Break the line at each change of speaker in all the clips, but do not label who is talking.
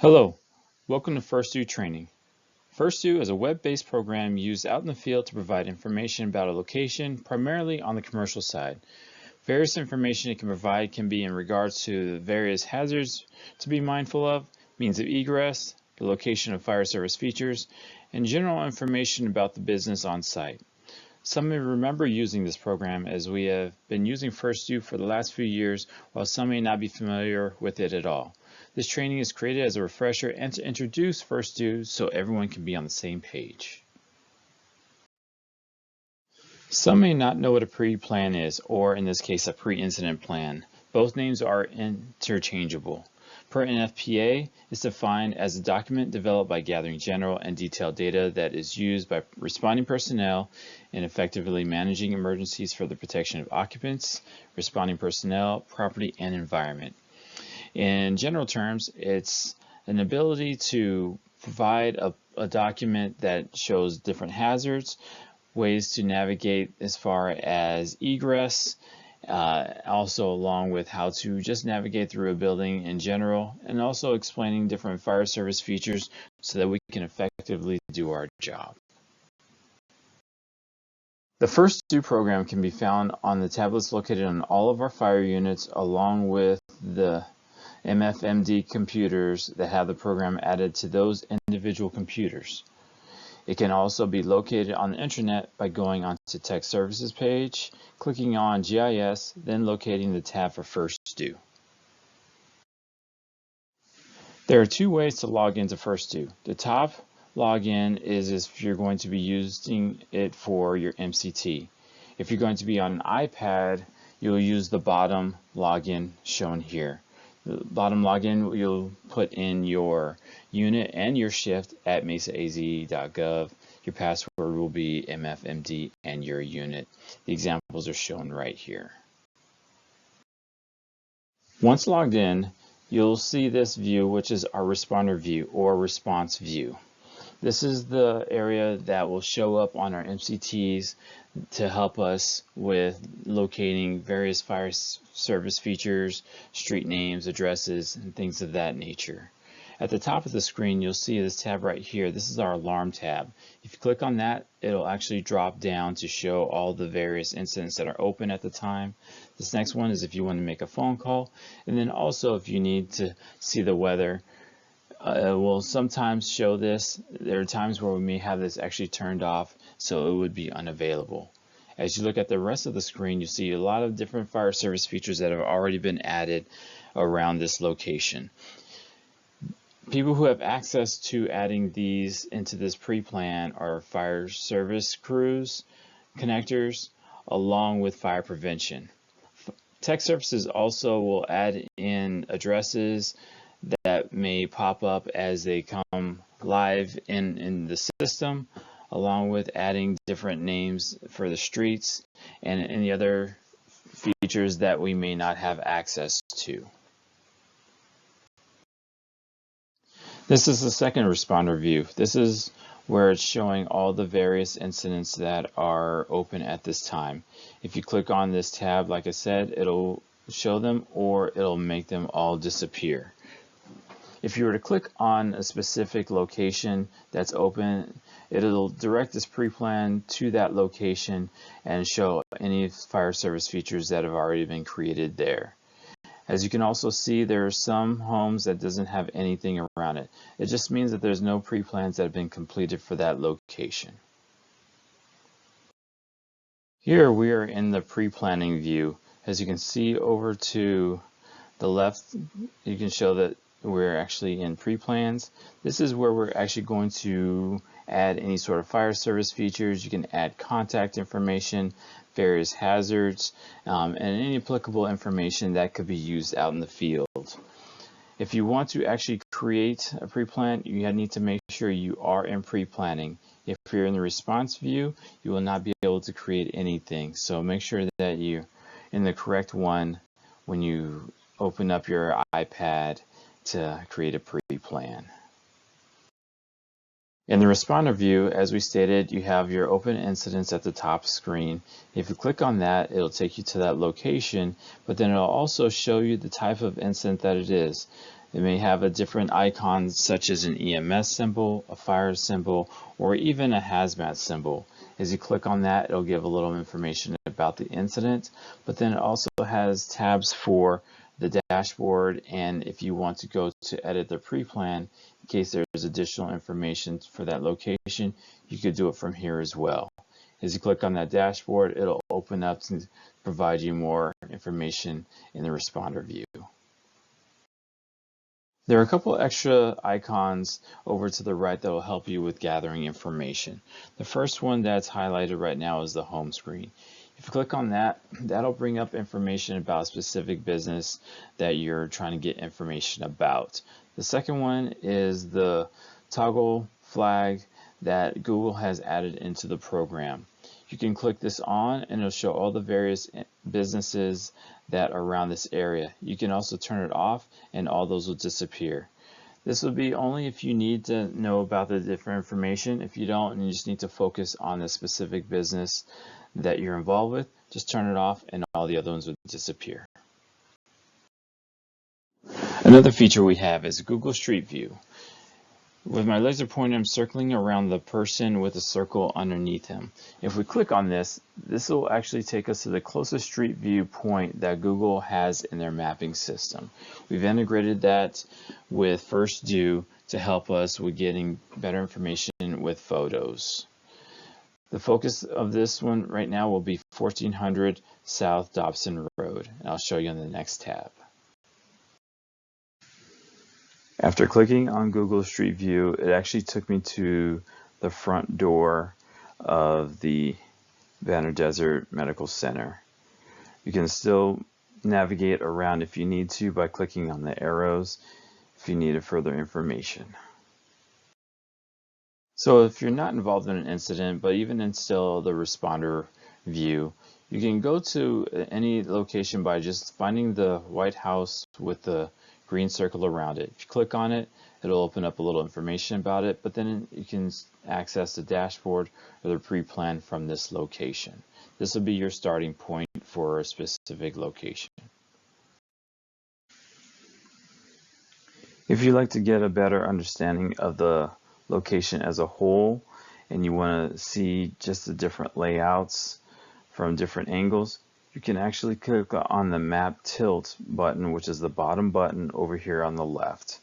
Hello, welcome to First Do training. First Do is a web-based program used out in the field to provide information about a location, primarily on the commercial side. Various information it can provide can be in regards to various hazards to be mindful of, means of egress, the location of fire service features, and general information about the business on site. Some may remember using this program as we have been using First Do for the last few years, while some may not be familiar with it at all. This training is created as a refresher and to introduce First Do so everyone can be on the same page. Some may not know what a pre-plan is, or in this case a pre-incident plan. Both names are interchangeable. Per-NFPA is defined as a document developed by gathering general and detailed data that is used by responding personnel in effectively managing emergencies for the protection of occupants, responding personnel, property, and environment. In general terms, it's an ability to provide a document that shows different hazards, ways to navigate as far as egress, also along with how to just navigate through a building in general, and also explaining different fire service features so that we can effectively do our job. The First Do program can be found on the tablets located on all of our fire units, along with the MFMD computers that have the program added to those individual computers. It can also be located on the internet by going onto Tech Services page, clicking on GIS, then locating the tab for First Do. There are two ways to log into First Do. The top login is if you're going to be using it for your MCT. If you're going to be on an iPad, you'll use the bottom login shown here. The bottom login, you'll put in your unit and your shift at mesaaz.gov. Your password will be MFMD and your unit. The examples are shown right here. Once logged in, you'll see this view, which is our responder view or response view. This is the area that will show up on our MCTs to help us with locating various fire service features, street names, addresses, and things of that nature. At the top of the screen, you'll see this tab right here. This is our alarm tab. If you click on that, it'll actually drop down to show all the various incidents that are open at the time. This next one is if you want to make a phone call, and then also if you need to see the weather. Will sometimes show this. There are times where we may have this actually turned off, so it would be unavailable. As you look at the rest of the screen, you see a lot of different fire service features that have already been added around this location. People who have access to adding these into this pre-plan are fire service crews, connectors, along with fire prevention. Tech Services also will add in addresses that may pop up as they come live in the system, along with adding different names for the streets and any other features that we may not have access to. This is the second responder view. This is where it's showing all the various incidents that are open at this time. If you click on this tab, like I said, it'll show them or it'll make them all disappear. If you were to click on a specific location that's open, it'll direct this pre-plan to that location and show any fire service features that have already been created there. As you can also see, there are some homes that doesn't have anything around it. It just means that there's no pre-plans that have been completed for that location. Here we are in the pre-planning view. As you can see over to the left, you can show that we're actually in pre-plans. This is where we're actually going to add any sort of fire service features. You can add contact information, various hazards, and any applicable information that could be used out in the field. If you want to actually create a pre-plan, you need to make sure you are in pre-planning. If you're in the response view, you will not be able to create anything. So make sure that you're in the correct one when you open up your iPad to create a pre-plan. In the responder view, as we stated, you have your open incidents at the top screen. If you click on that, it'll take you to that location, but then it'll also show you the type of incident that it is. It may have a different icon such as an EMS symbol, a fire symbol, or even a hazmat symbol. As you click on that, it'll give a little information about the incident, but then it also has tabs for the dashboard, and if you want to go to edit the pre-plan in case there's additional information for that location, you could do it from here as well. As you click on that dashboard, it'll open up to provide you more information in the responder view. There are a couple extra icons over to the right that will help you with gathering information. The first one that's highlighted right now is the home screen. If you click on that, that'll bring up information about a specific business that you're trying to get information about. The second one is the toggle flag that Google has added into the program. You can click this on and it'll show all the various businesses that are around this area. You can also turn it off and all those will disappear. This will be only if you need to know about the different information. If you don't and you just need to focus on the specific business that you're involved with, just turn it off and all the other ones will disappear. Another feature we have is Google Street View. With my laser pointer, I'm circling around the person with a circle underneath him. If we click on this, this will actually take us to the closest street view point that Google has in their mapping system. We've integrated that with First View to help us with getting better information with photos. The focus of this one right now will be 1400 South Dobson Road, and I'll show you on the next tab. After clicking on Google Street View, it actually took me to the front door of the Banner Desert Medical Center. You can still navigate around if you need to by clicking on the arrows if you needed further information. So if you're not involved in an incident, but even in still the responder view, you can go to any location by just finding the White House with the green circle around it. If you click on it, it'll open up a little information about it, but then you can access the dashboard or the pre-plan from this location. This will be your starting point for a specific location. If you'd like to get a better understanding of the location as a whole and you want to see just the different layouts from different angles, you can actually click on the map tilt button, which is the bottom button over here on the left.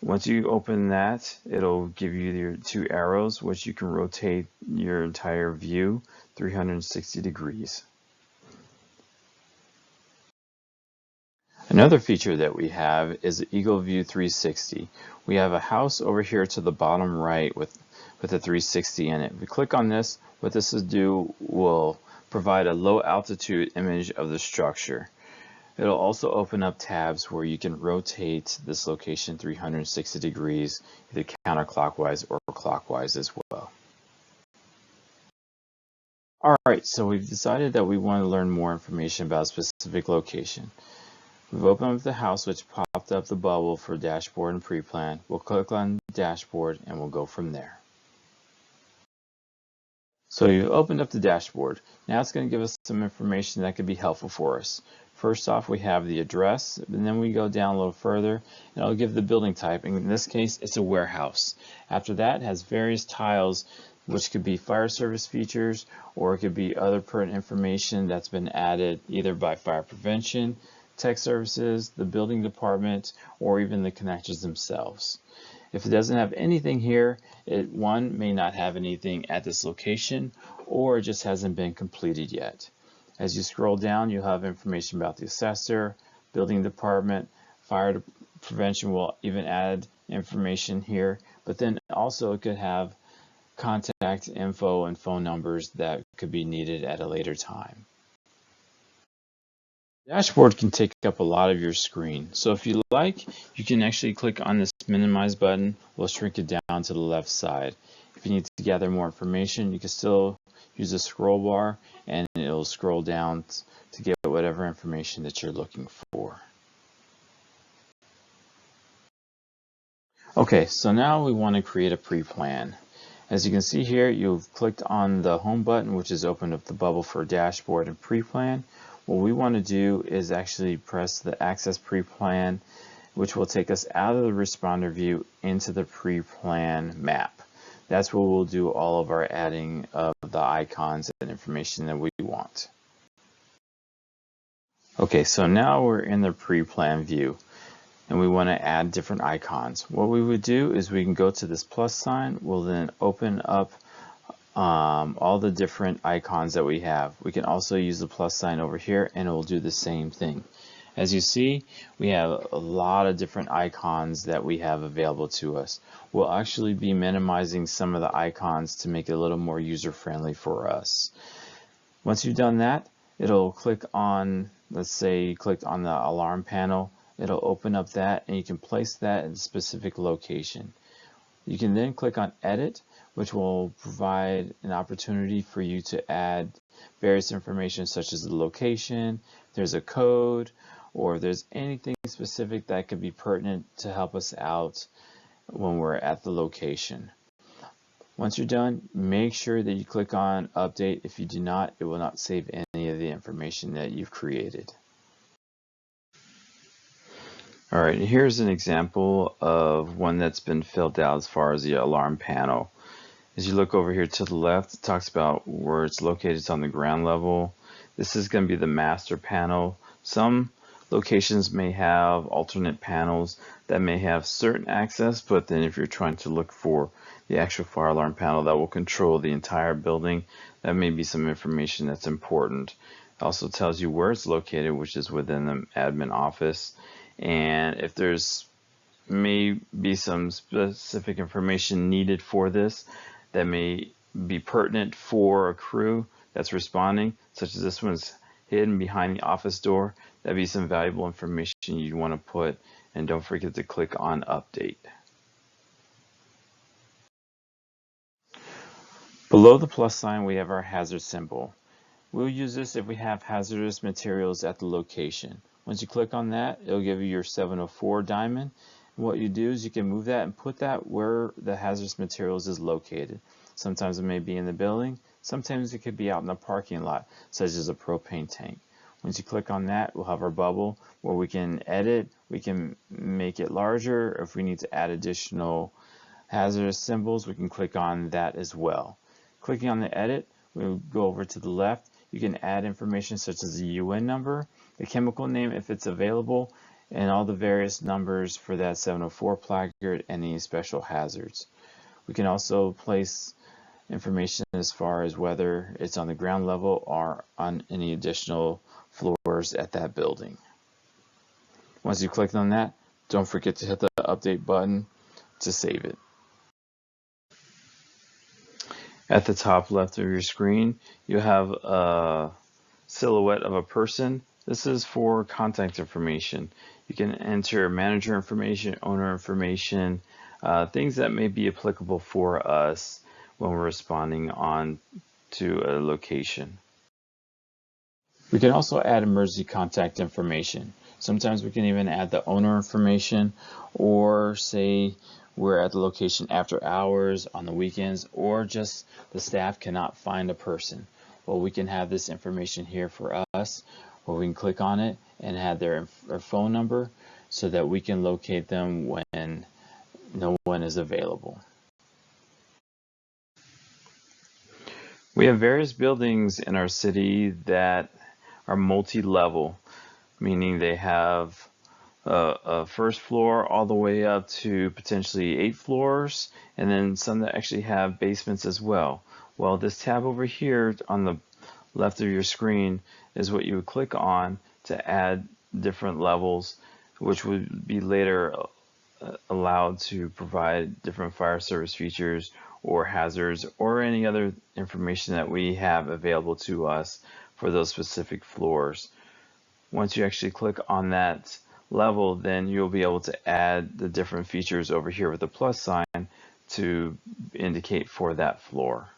Once you open that, it'll give you your two arrows, which you can rotate your entire view 360 degrees. Another feature that we have is the Eagle View 360. We have a house over here to the bottom right with a 360 in it. If we click on this, what this will do will provide a low altitude image of the structure. It'll also open up tabs where you can rotate this location 360 degrees, either counterclockwise or clockwise as well. Alright, so we've decided that we want to learn more information about a specific location. We've opened up the house, which popped up the bubble for dashboard and pre-plan. We'll click on dashboard and we'll go from there. So you've opened up the dashboard. Now it's going to give us some information that could be helpful for us. First off, we have the address, and then we go down a little further, and it'll give the building type. And in this case, it's a warehouse. After that, it has various tiles, which could be fire service features, or it could be other pertinent information that's been added either by fire prevention, tech services, the building department, or even the connectors themselves. If it doesn't have anything here, it may not have anything at this location, or it just hasn't been completed yet. As you scroll down, you'll have information about the assessor, building department, fire prevention will even add information here, but then also it could have contact info and phone numbers that could be needed at a later time. The dashboard can take up a lot of your screen, so if you like, you can actually click on this minimize button. We'll shrink it down to the left side. If you need to gather more information, you can still use the scroll bar and it'll scroll down to get whatever information that you're looking for. Okay, so now we want to create a pre-plan. As you can see here, you've clicked on the home button, which has opened up the bubble for dashboard and pre-plan. What we want to do is actually press the access pre-plan which will take us out of the responder view into the pre-plan map. That's where we'll do all of our adding of the icons and information that we want. Okay, so now we're in the pre-plan view and we want to add different icons. What we would do is we can go to this plus sign. We'll then open up all the different icons that we have. We can also use the plus sign over here and it will do the same thing. As you see, we have a lot of different icons that we have available to us. We'll actually be minimizing some of the icons to make it a little more user-friendly for us. Once you've done that, it'll click on, let's say you clicked on the alarm panel, it'll open up that and you can place that in a specific location. You can then click on Edit, which will provide an opportunity for you to add various information such as the location, there's a code, or if there's anything specific that could be pertinent to help us out when we're at the location. Once you're done, make sure that you click on Update. If you do not, it will not save any of the information that you've created. Alright, here's an example of one that's been filled out as far as the alarm panel. As you look over here to the left, it talks about where it's located. It's on the ground level. This is going to be the master panel. Some locations may have alternate panels that may have certain access, but then if you're trying to look for the actual fire alarm panel that will control the entire building, that may be some information that's important. It also tells you where it's located, which is within the admin office, and if there's may be some specific information needed for this that may be pertinent for a crew that's responding, such as this one's hidden behind the office door. That'd be some valuable information you'd want to put, and don't forget to click on Update. Below the plus sign, we have our hazard symbol. We'll use this if we have hazardous materials at the location. Once you click on that, it'll give you your 704 diamond. And what you do is you can move that and put that where the hazardous materials is located. Sometimes it may be in the building, sometimes it could be out in the parking lot, such as a propane tank. Once you click on that, we'll have our bubble where we can edit, we can make it larger. If we need to add additional hazardous symbols, we can click on that as well. Clicking on the edit, we'll go over to the left. You can add information such as the UN number, the chemical name if it's available, and all the various numbers for that 704 placard and any special hazards. We can also place information as far as whether it's on the ground level or on any additional floors at that building. Once you click on that, don't forget to hit the update button to save it. At the top left of your screen, you have a silhouette of a person. This is for contact information. You can enter manager information, owner information, things that may be applicable for us when we're responding on to a location. We can also add emergency contact information. Sometimes we can even add the owner information, or say we're at the location after hours, on the weekends, or just the staff cannot find a person. Well, we can have this information here for us, where we can click on it and have their phone number so that we can locate them when no one is available. We have various buildings in our city that are multi-level, meaning they have a first floor all the way up to potentially 8 floors, and then some that actually have basements as well. Well, this tab over here on the left of your screen is what you would click on to add different levels, which would be later allowed to provide different fire service features or hazards or any other information that we have available to us for those specific floors. Once you actually click on that level, then you'll be able to add the different features over here with the plus sign to indicate for that floor.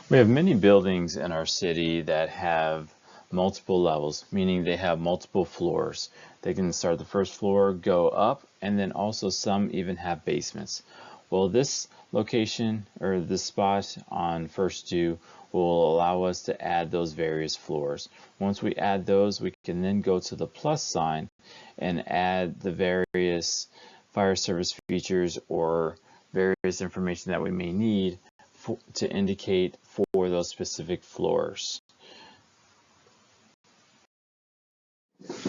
We have many buildings in our city that have multiple levels, meaning they have multiple floors. They can start the first floor, go up, and then also some even have basements. Well, this location or this spot on first due will allow us to add those various floors. Once we add those, we can then go to the plus sign and add the various fire service features or various information that we may need to indicate for those specific floors.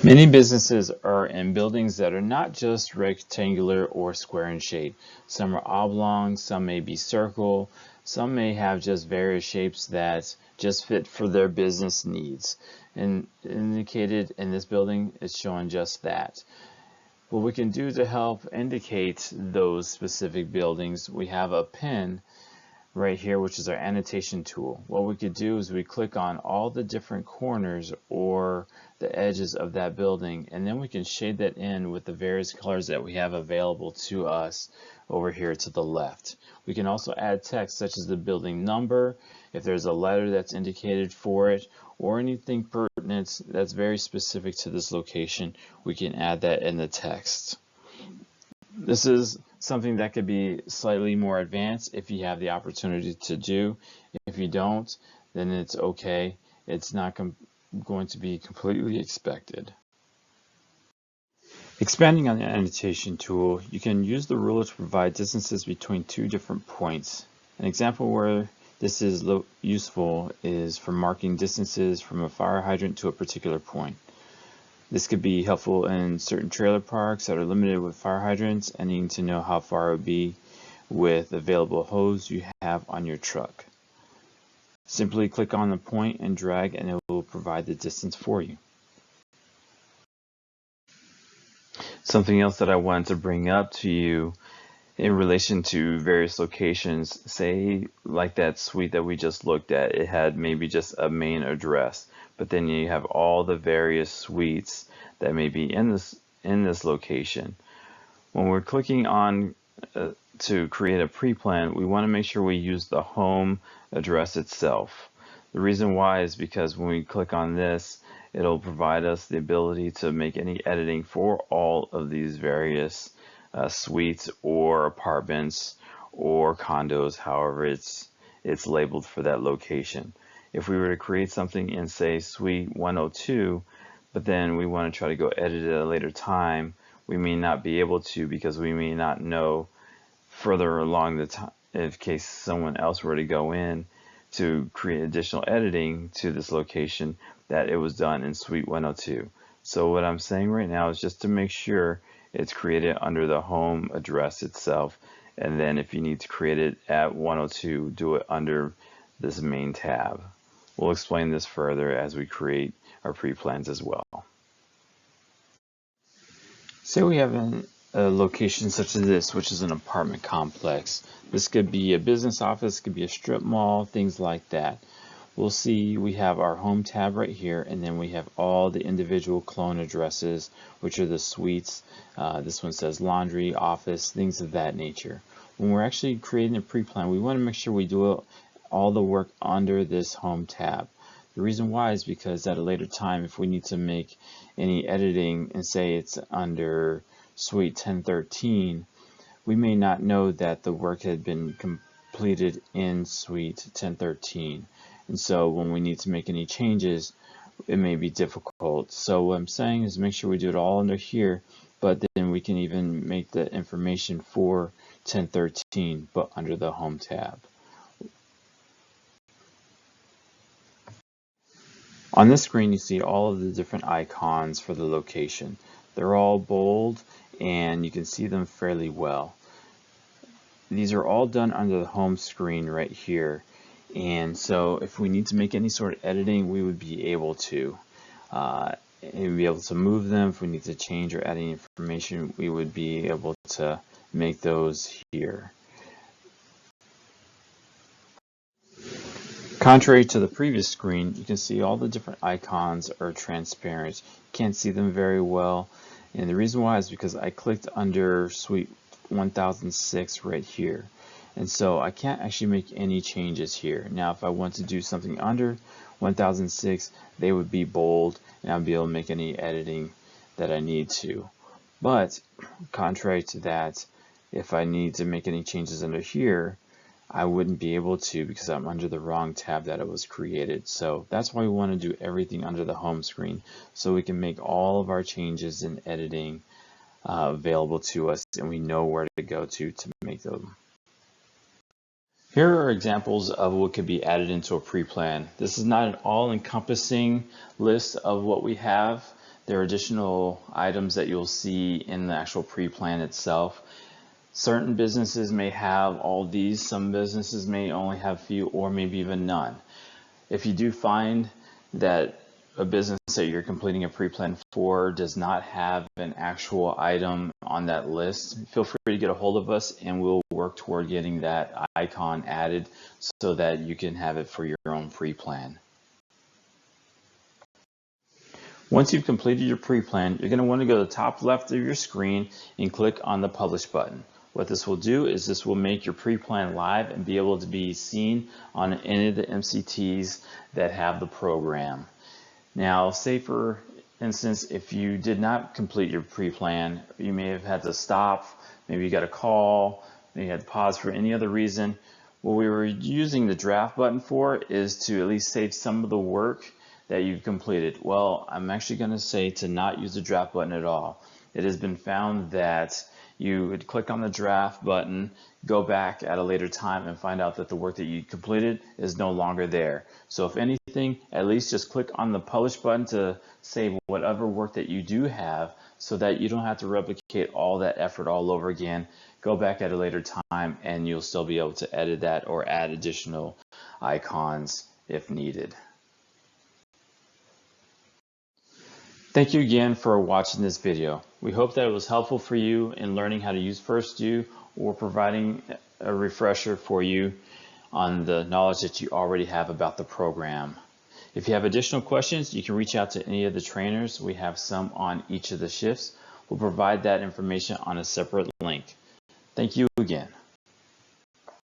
Many businesses are in buildings that are not just rectangular or square in shape. Some are oblong, some may be circle, some may have just various shapes that just fit for their business needs. And indicated in this building is showing just that. What we can do to help indicate those specific buildings, we have a pen right here, which is our annotation tool. What we could do is we click on all the different corners or the edges of that building, and then we can shade that in with the various colors that we have available to us over here to the left. We can also add text such as the building number, if there's a letter that's indicated for it, or anything pertinent that's very specific to this location, we can add that in the text. This is something that could be slightly more advanced if you have the opportunity to do. If you don't, then it's okay. It's not going to be completely expected. Expanding on the annotation tool, you can use the ruler to provide distances between two different points. An example where this is useful is for marking distances from a fire hydrant to a particular point. This could be helpful in certain trailer parks that are limited with fire hydrants and needing to know how far it would be with available hose you have on your truck. Simply click on the point and drag and it will provide the distance for you. Something else that I wanted to bring up to you in relation to various locations, say like that suite that we just looked at, it had maybe just a main address, but then you have all the various suites that may be in this location. When we're clicking on to create a pre-plan, we want to make sure we use the home address itself. The reason why is because when we click on this, it'll provide us the ability to make any editing for all of these various suites or apartments or condos, however it's labeled for that location. If we were to create something in, say, suite 102, but then we want to try to go edit it at a later time, we may not be able to because we may not know further along the time, in case someone else were to go in to create additional editing to this location, that it was done in suite 102. So what I'm saying right now is just to make sure it's created under the home address itself, and then if you need to create it at 102, do it under this main tab. We'll explain this further as we create our pre-plans as well. Say we have a location such as this, which is an apartment complex. This could be a business office, could be a strip mall, things like that. We'll see we have our home tab right here, and then we have all the individual clone addresses, which are the suites. This one says laundry, office, things of that nature. When we're actually creating a pre-plan, we want to make sure we do all the work under this home tab. The reason why is because at a later time, if we need to make any editing and say it's under suite 1013, we may not know that the work had been completed in suite 1013. And so when we need to make any changes, it may be difficult. So what I'm saying is make sure we do it all under here, but then we can even make the information for 1013, but under the home tab. On this screen, you see all of the different icons for the location. They're all bold and you can see them fairly well. These are all done under the home screen right here. And so if we need to make any sort of editing, we would be able to. And be able to move them. If we need to change or add any information, we would be able to make those here. Contrary to the previous screen, you can see all the different icons are transparent. You can't see them very well, and the reason why is because I clicked under suite 1006 right here, and so I can't actually make any changes here. Now if I want to do something under 1006, they would be bold and I'll be able to make any editing that I need to. But contrary to that, if I need to make any changes under here, I wouldn't be able to because I'm under the wrong tab that it was created. So that's why we want to do everything under the home screen, so we can make all of our changes in editing available to us, and we know where to go to make them. Here are examples of what could be added into a pre-plan. This is not an all-encompassing list of what we have. There are additional items that you'll see in the actual pre-plan itself. Certain businesses may have all these, some businesses may only have few or maybe even none. If you do find that a business that you're completing a pre-plan for does not have an actual item on that list, feel free to get a hold of us and we'll work toward getting that icon added so that you can have it for your own pre-plan. Once you've completed your pre-plan, you're going to want to go to the top left of your screen and click on the Publish button. What this will do is this will make your pre-plan live and be able to be seen on any of the MCTs that have the program. Now, say for instance, if you did not complete your pre-plan, you may have had to stop, maybe you got a call, maybe you had to pause for any other reason. What we were using the draft button for is to at least save some of the work that you've completed. Well, I'm actually going to say to not use the draft button at all. It has been found that you would click on the draft button, go back at a later time and find out that the work that you completed is no longer there. So if anything, at least just click on the Publish button to save whatever work that you do have so that you don't have to replicate all that effort all over again. Go back at a later time and you'll still be able to edit that or add additional icons if needed. Thank you again for watching this video. We hope that it was helpful for you in learning how to use FirstView or providing a refresher for you on the knowledge that you already have about the program. If you have additional questions, you can reach out to any of the trainers. We have some on each of the shifts. We'll provide that information on a separate link. Thank you again.